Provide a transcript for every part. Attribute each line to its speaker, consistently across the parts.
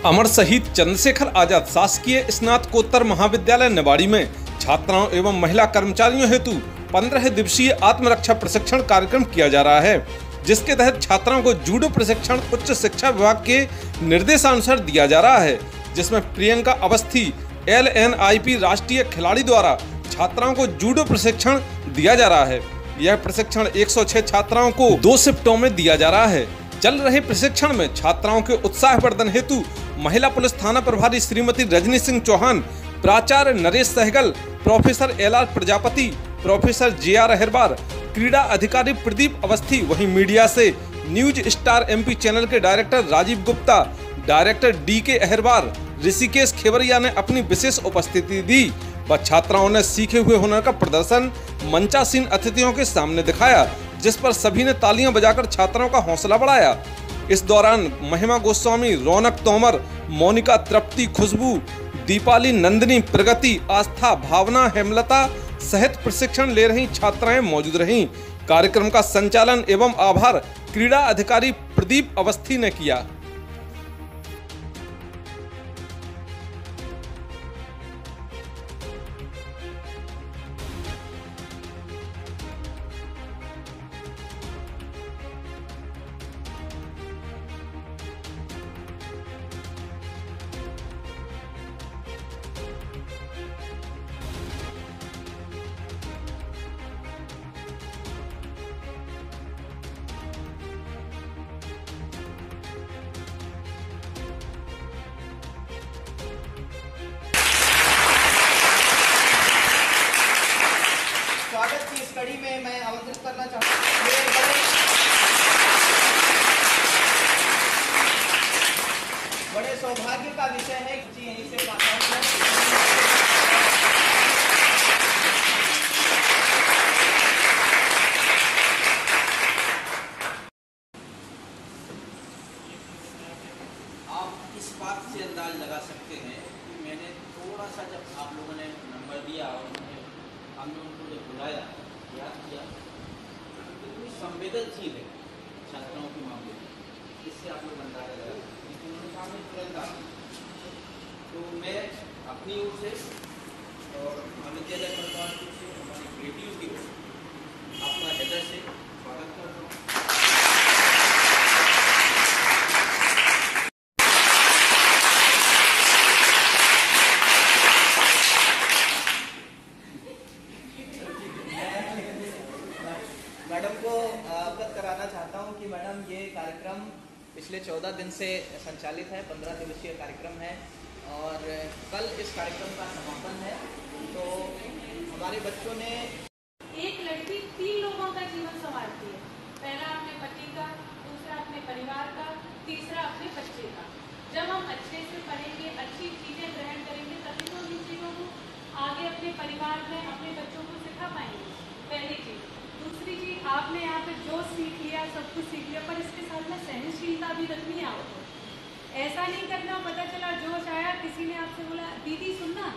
Speaker 1: अमर शहीद चंद्रशेखर आजाद शासकीय स्नातकोत्तर महाविद्यालय निवाड़ी में छात्राओं एवं महिला कर्मचारियों हेतु 15 दिवसीय आत्मरक्षा प्रशिक्षण कार्यक्रम किया जा रहा है, जिसके तहत छात्राओं को जूडो प्रशिक्षण उच्च शिक्षा विभाग के निर्देशानुसार दिया जा रहा है, जिसमें प्रियंका अवस्थी LNIP राष्ट्रीय खिलाड़ी द्वारा छात्राओं को जूडो प्रशिक्षण दिया जा रहा है। यह प्रशिक्षण 106 छात्राओं को 2 शिफ्टों में दिया जा रहा है। चल रहे प्रशिक्षण में छात्राओं के उत्साहवर्धन हेतु महिला पुलिस थाना प्रभारी श्रीमती रजनी सिंह चौहान, प्राचार्य Naresh Sehgal, professor LR Prajapati, professor JR अहिरबार, क्रीड़ा अधिकारी प्रदीप अवस्थी, वहीं मीडिया से न्यूज स्टार MP चैनल के director Rajeev Gupta, director DK अहिरबार, ऋषिकेश खेवरिया ने अपनी विशेष उपस्थिति दी व छात्राओं ने सीखे हुए हुनर का प्रदर्शन मंचासीन अतिथियों के सामने दिखाया, जिस पर सभी ने तालियां बजाकर छात्राओं का हौसला बढ़ाया। इस दौरान महिमा गोस्वामी, रौनक तोमर, मोनिका तृप्ति, खुशबू, दीपाली, नंदिनी, प्रगति, आस्था, भावना, हेमलता सहित प्रशिक्षण ले रही छात्राएं मौजूद रहीं। कार्यक्रम का संचालन एवं आभार क्रीड़ा अधिकारी प्रदीप अवस्थी ने किया।
Speaker 2: स्वागत की इस कड़ी में मैं आमंत्रित करना चाहता हूँ बड़े सौभाग्य का विषय है कि यहीं से
Speaker 3: आप इस बात से अंदाज लगा सकते हैं कि मैंने थोड़ा सा जब आप लोगों ने नंबर दिया और हमने उनको जब बुलाया, याद किया, कितनी संवेदनशील है छात्राओं के मामले में, इससे आप लोग अंदाजा लगा सकते हैं। सामने तुरंत आ तो मैं अपनी ओर से और महाविद्यालय परिवार की ओर से, हमारी बेटियों की ओर से आपका हृदय से स्वागत करता हूँ।
Speaker 2: मैडम को अवगत कराना चाहता हूं कि मैडम ये कार्यक्रम पिछले 14 दिन से संचालित है, 15 दिवसीय कार्यक्रम है और कल इस कार्यक्रम का समापन है। तो हमारे बच्चों ने
Speaker 4: एक लड़की 3 लोगों का जीवन संवारती है। पहला अपने पति का, दूसरा अपने परिवार का, तीसरा अपने बच्चे का। जब हम अच्छे से पढ़ेंगे, अच्छी चीजें ग्रहण करेंगे, तभी तो इन चीजों को आगे अपने परिवार में अपने बच्चों को सिखा पाएंगे। पहली चीज। दूसरी चीज, आपने यहाँ पे जो सीख लिया सब कुछ सीख लिया, पर इसके साथ में सहनशीलता भी रखनी है आपको। ऐसा नहीं करना, पता चला जोश आया, किसी ने आपसे बोला दीदी सुनना,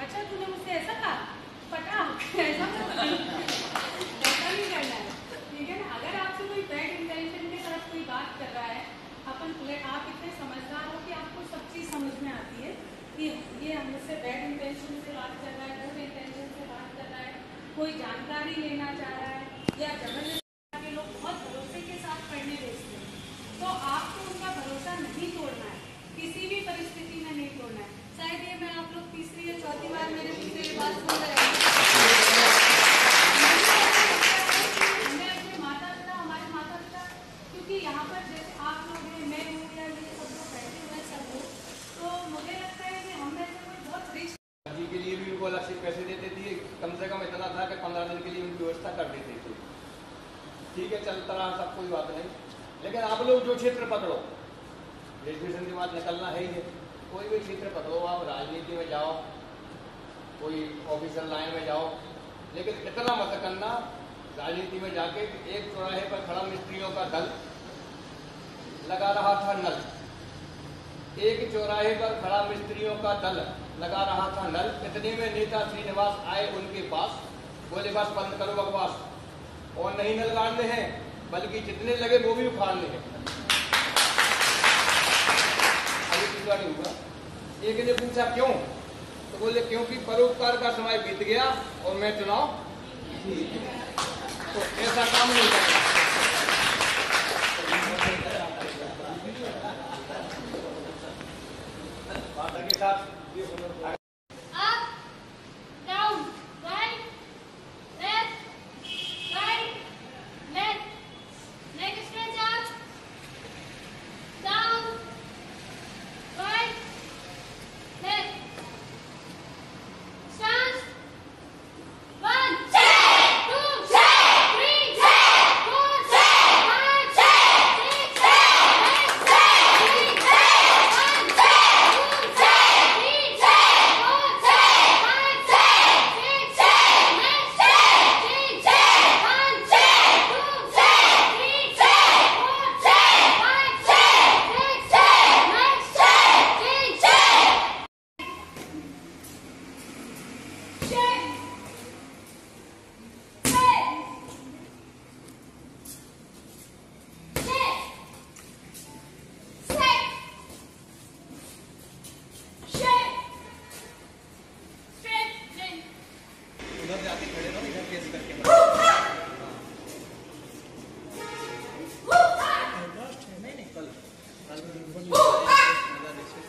Speaker 4: अच्छा तूने मुझसे ऐसा कहा, पटा ऐसा नहीं करना है, ठीक है ना। अगर आपसे कोई बैड इंटेंशन के साथ कोई बात कर रहा है, आप इतने समझदार हो कि आपको सब चीज़ समझ में आती है कि ये मुझसे बैड इंटेंशन से बात कर रहा है, गुड इंटेंशन से बात कर रहा है, कोई जानकारी लेना चाह रहा है या जबरदस्ती के लोग बहुत भरोसे के साथ पढ़ने भेजते हैं, तो आपको उनका भरोसा नहीं तोड़ना है, किसी भी परिस्थिति में नहीं तोड़ना है। शायद ये मैं आप लोग तीसरी या चौथी बार मेरे पीछे ये बात सुन रहे हैं। मैं अपने माता पिता, हमारे माता पिता, क्योंकि यहाँ पर जैसे आप लोग हैं, मैं हूँ या ये सब लोग बैठे हुए हैं सब लोग, तो मुझे लगता है कि हम में से कोई बहुत रिच
Speaker 5: जी के लिए भी उनको अलग से पैसे देते थे, कम से कम इतना था कि 15 दिन के लिए उनकी व्यवस्था कर देते थे। ठीक है, चलता रहा सब, कोई बात नहीं। लेकिन आप लोग जो क्षेत्र पकड़ो, ग्रेजुएशन के बाद निकलना है ही है, कोई भी क्षेत्र पकड़ो, आप राजनीति में जाओ, कोई ऑफिसर लाइन में जाओ, लेकिन इतना मत करना राजनीति में जाके एक चौराहे पर खड़ा मिस्त्रियों का दल लगा रहा था नल, एक चौराहे पर खड़ा मिस्त्रियों का दल लगा रहा था नल। इतने में नेता श्रीनिवास आए उनके पास, बोले बस बंद करो बकवास, और नहीं नल गाड़ने हैं बल्कि जितने लगे वो भी उखाड़ने हैं। अभी पूरा नहीं हुआ। एक ने पूछा क्यों, तो बोले क्योंकि परोपकार का समय बीत गया और मैं चुनाव, तो ऐसा काम नहीं करना।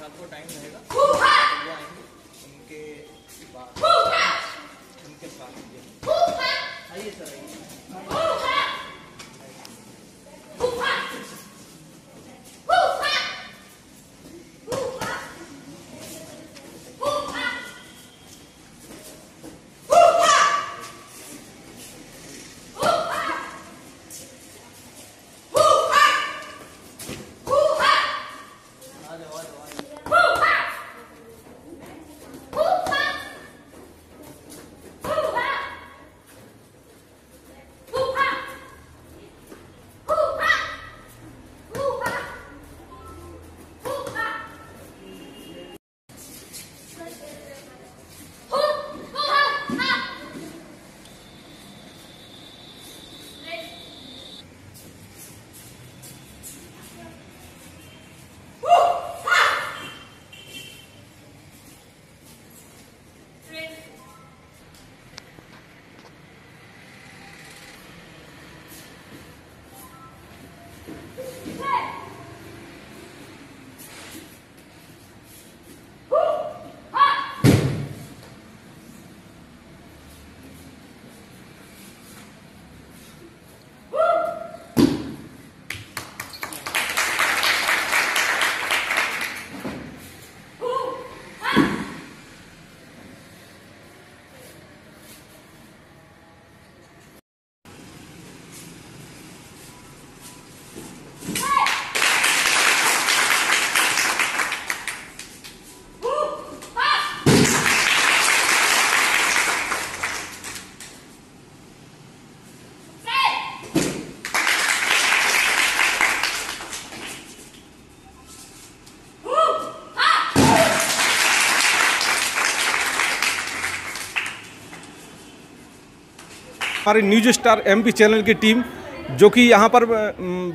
Speaker 2: आपको टाइम रहेगा तो वो आएंगे, उनके साथ आइए सर,
Speaker 1: हमारे न्यूज स्टार MP चैनल की टीम जो कि यहाँ पर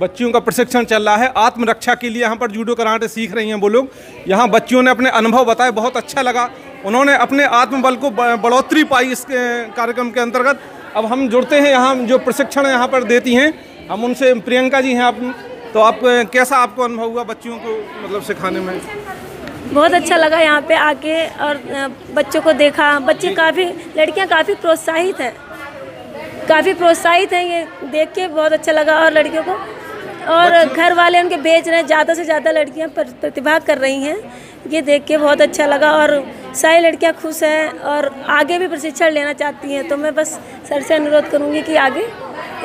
Speaker 1: बच्चियों का प्रशिक्षण चल रहा है, आत्मरक्षा के लिए यहाँ पर जूडो कराटे सीख रही हैं वो लोग। यहाँ बच्चियों ने अपने अनुभव बताए, बहुत अच्छा लगा, उन्होंने अपने आत्मबल को बढ़ोतरी पाई इस कार्यक्रम के अंतर्गत। अब हम जुड़ते हैं यहाँ जो प्रशिक्षण यहाँ पर देती हैं, हम उनसे। प्रियंका जी हैं आप, तो आप कैसा आपको अनुभव हुआ बच्चियों को मतलब सिखाने में?
Speaker 6: बहुत अच्छा लगा यहाँ पे आके और बच्चों को देखा, बच्चे काफ़ी, लड़कियाँ काफ़ी प्रोत्साहित हैं, ये देख के बहुत अच्छा लगा। और लड़कियों को और घर वाले उनके भेज रहे हैं, ज़्यादा से ज़्यादा लड़कियाँ प्रतिभा कर रही हैं, ये देख के बहुत अच्छा लगा। और सारी लड़कियाँ खुश हैं और आगे भी प्रशिक्षण लेना चाहती हैं, तो मैं बस सर से अनुरोध करूँगी कि आगे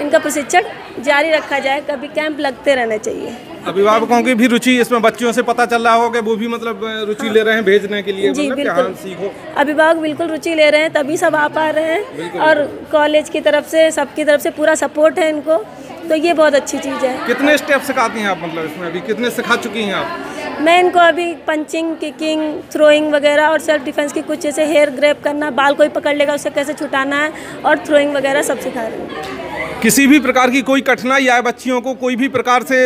Speaker 6: इनका प्रशिक्षण जारी रखा जाए, कभी कैंप लगते रहने चाहिए।
Speaker 1: अभिभावकों की भी रुचि इसमें बच्चियों से पता चल रहा होगा, वो भी मतलब रुचि ले रहे हैं भेजने के लिए?
Speaker 6: जी
Speaker 1: मतलब
Speaker 6: बिल्कुल,
Speaker 1: सीखो।
Speaker 6: अभिभावक बिल्कुल रुचि ले रहे हैं, तभी सब आ पा रहे हैं। और कॉलेज की तरफ से, सबकी तरफ से पूरा सपोर्ट है इनको, तो ये बहुत अच्छी चीज़ है।
Speaker 1: कितने स्टेप सिखाती हैं आप, मतलब इसमें अभी कितने सिखा चुकी हैं आप?
Speaker 6: मैं इनको अभी पंचिंग, किकिंग, थ्रोइंग वगैरह और सेल्फ डिफेंस की कुछ, जैसे हेयर ग्रैब करना, बाल कोई पकड़ लेगा उसे कैसे छुटाना है, और थ्रोइंग वगैरह सब सिखा रही हूँ।
Speaker 1: किसी भी प्रकार की कोई कठिनाई आए बच्चियों को, कोई भी प्रकार से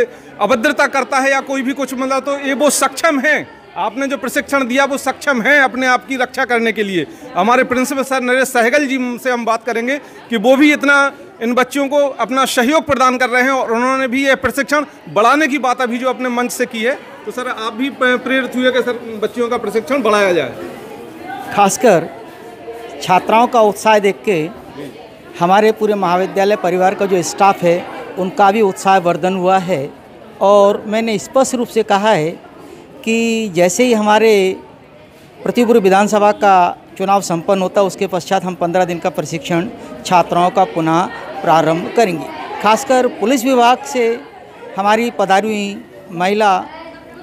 Speaker 1: अभद्रता करता है या कोई भी कुछ मतलब, तो ये वो सक्षम हैं आपने जो प्रशिक्षण दिया वो सक्षम है अपने आप की रक्षा करने के लिए। हमारे प्रिंसिपल सर नरेश सहगल जी से हम बात करेंगे कि वो भी इतना इन बच्चों को अपना सहयोग प्रदान कर रहे हैं और उन्होंने भी ये प्रशिक्षण बढ़ाने की बात अभी जो अपने मंच से की है। तो सर आप भी प्रेरित हुए कि सर बच्चियों का प्रशिक्षण बढ़ाया जाए।
Speaker 7: खासकर छात्राओं का उत्साह देख के हमारे पूरे महाविद्यालय परिवार का जो स्टाफ है उनका भी उत्साह वर्धन हुआ है। और मैंने स्पष्ट रूप से कहा है कि जैसे ही हमारे प्रतिपूर्व विधानसभा का चुनाव संपन्न होता है उसके पश्चात हम 15 दिन का प्रशिक्षण छात्राओं का पुनः प्रारंभ करेंगे। खासकर पुलिस विभाग से हमारी पधारी हुई महिला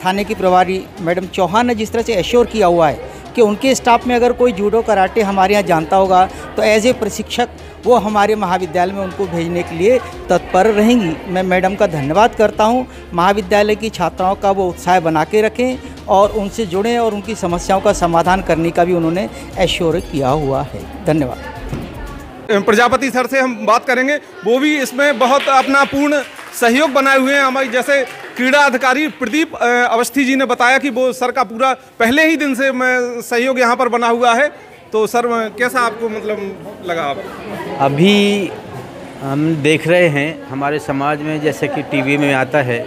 Speaker 7: थाने की प्रभारी मैडम चौहान ने जिस तरह से एश्योर किया हुआ है कि उनके स्टाफ में अगर कोई जूडो कराटे हमारे यहाँ जानता होगा तो एज ए प्रशिक्षक वो हमारे महाविद्यालय में उनको भेजने के लिए तत्पर रहेंगी। मैं मैडम का धन्यवाद करता हूँ। महाविद्यालय की छात्राओं का वो उत्साह बना के रखें और उनसे जुड़ें और उनकी समस्याओं का समाधान करने का भी उन्होंने एश्योर किया हुआ है। धन्यवाद।
Speaker 1: प्रजापति सर से हम बात करेंगे, वो भी इसमें बहुत अपना पूर्ण सहयोग बनाए हुए हैं। हमारी जैसे क्रीड़ा अधिकारी प्रदीप अवस्थी जी ने बताया कि वो सर का पूरा पहले ही दिन से सहयोग यहाँ पर बना हुआ है। तो सर कैसा आपको मतलब लगा? आप
Speaker 3: अभी हम देख रहे हैं हमारे समाज में जैसे कि टीवी में आता है,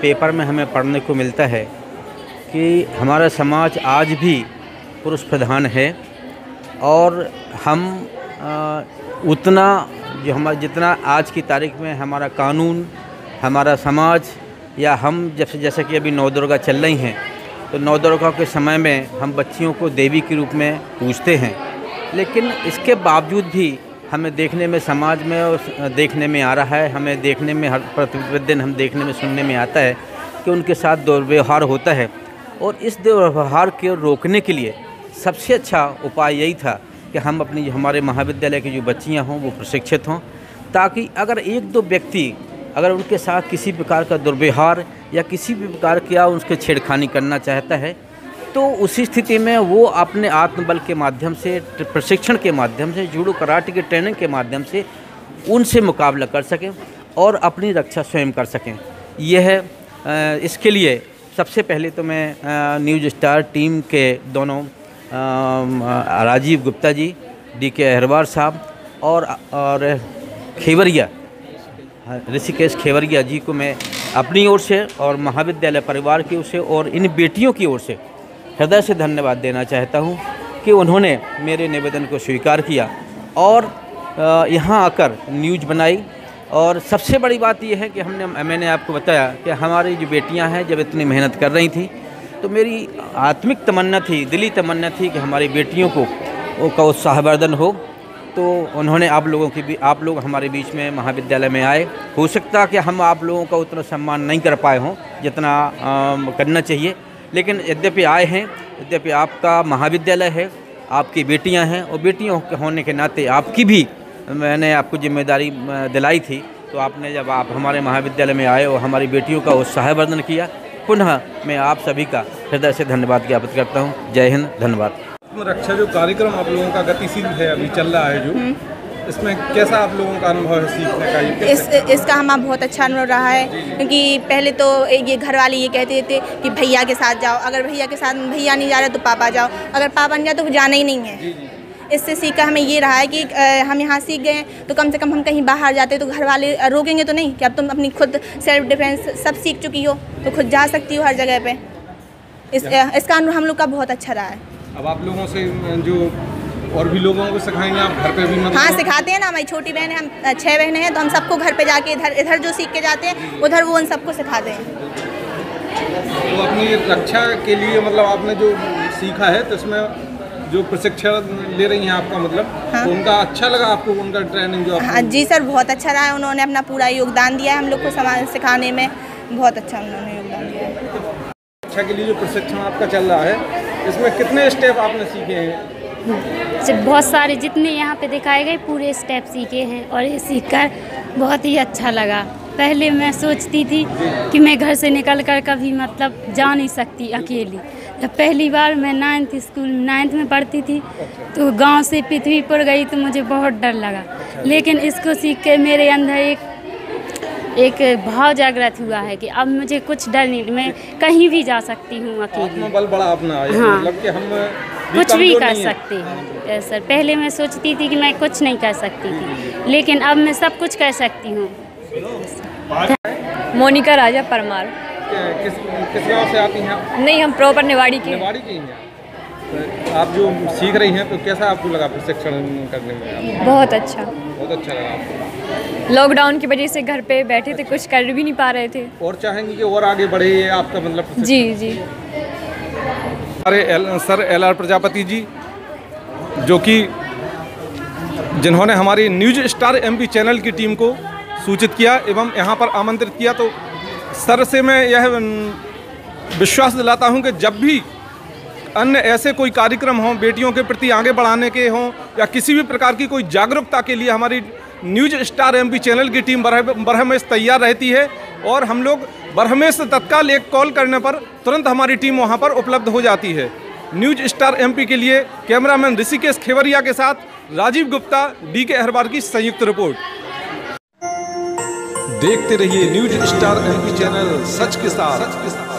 Speaker 3: पेपर में हमें पढ़ने को मिलता है कि हमारा समाज आज भी पुरुष प्रधान है और हम उतना जो हमारा जितना आज की तारीख में हमारा कानून, हमारा समाज या हम जैसे कि अभी नवदुर्गा चल रही हैं तो नवदुर्गा के समय में हम बच्चियों को देवी के रूप में पूजते हैं, लेकिन इसके बावजूद भी हमें देखने में समाज में और देखने में आ रहा है, हमें देखने में हर प्रतिदिन हम देखने में सुनने में आता है कि उनके साथ दुर्व्यवहार होता है। और इस दुर्व्यवहार को रोकने के लिए सबसे अच्छा उपाय यही था कि हम अपनी हमारे महाविद्यालय की जो बच्चियां हों वो प्रशिक्षित हों, ताकि अगर एक दो व्यक्ति अगर उनके साथ किसी प्रकार का दुर्व्यवहार या किसी भी प्रकार का उनके छेड़खानी करना चाहता है तो उसी स्थिति में वो अपने आत्मबल के माध्यम से, प्रशिक्षण के माध्यम से, जूडो कराटे के ट्रेनिंग के माध्यम से उनसे मुकाबला कर सकें और अपनी रक्षा स्वयं कर सकें। यह इसके लिए सबसे पहले तो मैं न्यूज स्टार टीम के दोनों राजीव गुप्ता जी, DK अहरवार साहब और खेवरिया ऋषिकेश खेवरिया जी को मैं अपनी ओर से और महाविद्यालय परिवार की ओर से और इन बेटियों की ओर से हृदय से धन्यवाद देना चाहता हूं कि उन्होंने मेरे निवेदन को स्वीकार किया और यहां आकर न्यूज़ बनाई। और सबसे बड़ी बात यह है कि मैंने आपको बताया कि हमारी जो बेटियां हैं जब इतनी मेहनत कर रही थी तो मेरी आत्मिक तमन्ना थी, दिली तमन्ना थी कि हमारी बेटियों का उत्साहवर्धन हो। तो उन्होंने आप लोग हमारे बीच में महाविद्यालय में आए। हो सकता कि हम आप लोगों का उतना सम्मान नहीं कर पाए हों जितना करना चाहिए, लेकिन यद्यपि आए हैं, यद्यपि आपका महाविद्यालय है, आपकी बेटियां हैं और बेटियों होने के नाते आपकी भी मैंने आपको जिम्मेदारी दिलाई थी। तो आपने जब आप हमारे महाविद्यालय में आए और हमारी बेटियों का उत्साहवर्धन किया, पुनः मैं आप सभी का हृदय से धन्यवाद ज्ञापित करता हूँ। जय हिंद, धन्यवाद।
Speaker 1: रक्षा जो कार्यक्रम आप लोगों का गतिशील है अभी चल रहा है जो, इसमें कैसा आप लोगों का अनुभव है सीखने का?
Speaker 8: इसका हमारा बहुत अच्छा अनुभव रहा है, क्योंकि पहले तो ये घर वाले ये कहते थे कि भैया के साथ जाओ, अगर भैया के साथ भैया नहीं जा रहे तो पापा जाओ, अगर पापा नहीं जाए तो जाना ही नहीं है। इससे सीखा हमें ये रहा है कि हम यहाँ सीख गए तो कम से कम हम कहीं बाहर जाते तो घर वाले रोकेंगे तो नहीं कि अब तुम अपनी खुद सेल्फ डिफेंस सब सीख चुकी हो तो खुद जा सकती हो हर जगह पे। इसका अनुभव हम लोग का बहुत अच्छा रहा है।
Speaker 1: अब आप लोगों से जो और भी लोगों को सिखाएंगे आप घर पे भी? मतलब
Speaker 8: हाँ, सिखाते हैं ना। हमारी छोटी बहन है, हम 6 बहनें हैं तो हम सबको घर पे जाके इधर जो सीख के जाते हैं उधर वो उन सबको सिखाते हैं।
Speaker 1: तो अपनी रक्षा के लिए मतलब आपने जो सीखा है तो इसमें जो प्रशिक्षण ले रही हैं आपका मतलब, हाँ। तो उनका अच्छा लगा आपको, उनका ट्रेनिंग जो? हाँ
Speaker 8: जी सर, बहुत अच्छा रहा है। उन्होंने अपना पूरा योगदान दिया है हम लोग को सिखाने में, बहुत अच्छा उन्होंने योगदान दिया है।
Speaker 1: रक्षा के लिए जो प्रशिक्षण आपका चल रहा है इसमें कितने स्टेप आपने सीखे हैं?
Speaker 9: बहुत सारे, जितने यहाँ पे दिखाए गए पूरे स्टेप सीखे हैं और ये सीखकर बहुत ही अच्छा लगा। पहले मैं सोचती थी कि मैं घर से निकल कर कभी मतलब जा नहीं सकती अकेली। जब पहली बार मैं 9th में पढ़ती थी तो गांव से पृथ्वीपुर गई तो मुझे बहुत डर लगा, लेकिन इसको सीख के मेरे अंदर एक भाव जागृत हुआ है कि अब मुझे कुछ डर नहीं, मैं कहीं भी जा सकती हूँ अकेली।
Speaker 1: आत्मबल बड़ा अपना है,
Speaker 9: हाँ।
Speaker 1: मतलब कि हम
Speaker 9: कुछ भी
Speaker 1: कमजोर
Speaker 9: कर
Speaker 1: नहीं हैं।
Speaker 9: सकते हैं सर। पहले मैं सोचती थी कि मैं कुछ नहीं कर सकती थी, लेकिन अब मैं सब कुछ कर सकती हूँ।
Speaker 10: मोनिका राजा परमार।
Speaker 1: किस गांव से आती हैं आप?
Speaker 10: नहीं, हम प्रॉपर निवाड़ी के।
Speaker 1: निवाड़ी की हैं आप जो सीख रही हैं, तो कैसा आपको लगा प्रशिक्षण करने में?
Speaker 10: बहुत अच्छा।
Speaker 1: बहुत अच्छा लगा आपको?
Speaker 10: लॉकडाउन की वजह से घर पे बैठे थे, कुछ कर भी नहीं पा रहे थे।
Speaker 1: और चाहेंगे कि और आगे बढ़े, ये आपका मतलब?
Speaker 10: जी जी।
Speaker 1: हमारे सर LR प्रजापति जी, जो कि जिन्होंने हमारी न्यूज स्टार MP चैनल की टीम को सूचित किया एवं यहाँ पर आमंत्रित किया, तो सर से मैं यह विश्वास दिलाता हूँ कि जब भी अन्य ऐसे कोई कार्यक्रम हों, बेटियों के प्रति आगे बढ़ाने के हों या किसी भी प्रकार की कोई जागरूकता के लिए, हमारी न्यूज स्टार MP चैनल की टीम बरहमेश तैयार रहती है। और हम लोग बरहमेश से तत्काल एक कॉल करने पर तुरंत हमारी टीम वहां पर उपलब्ध हो जाती है। न्यूज स्टार MP के लिए कैमरामैन ऋषिकेश खेवरिया के साथ राजीव गुप्ता, DK अहरबार की संयुक्त रिपोर्ट। देखते रहिए न्यूज स्टार MP चैनल, सच के साथ।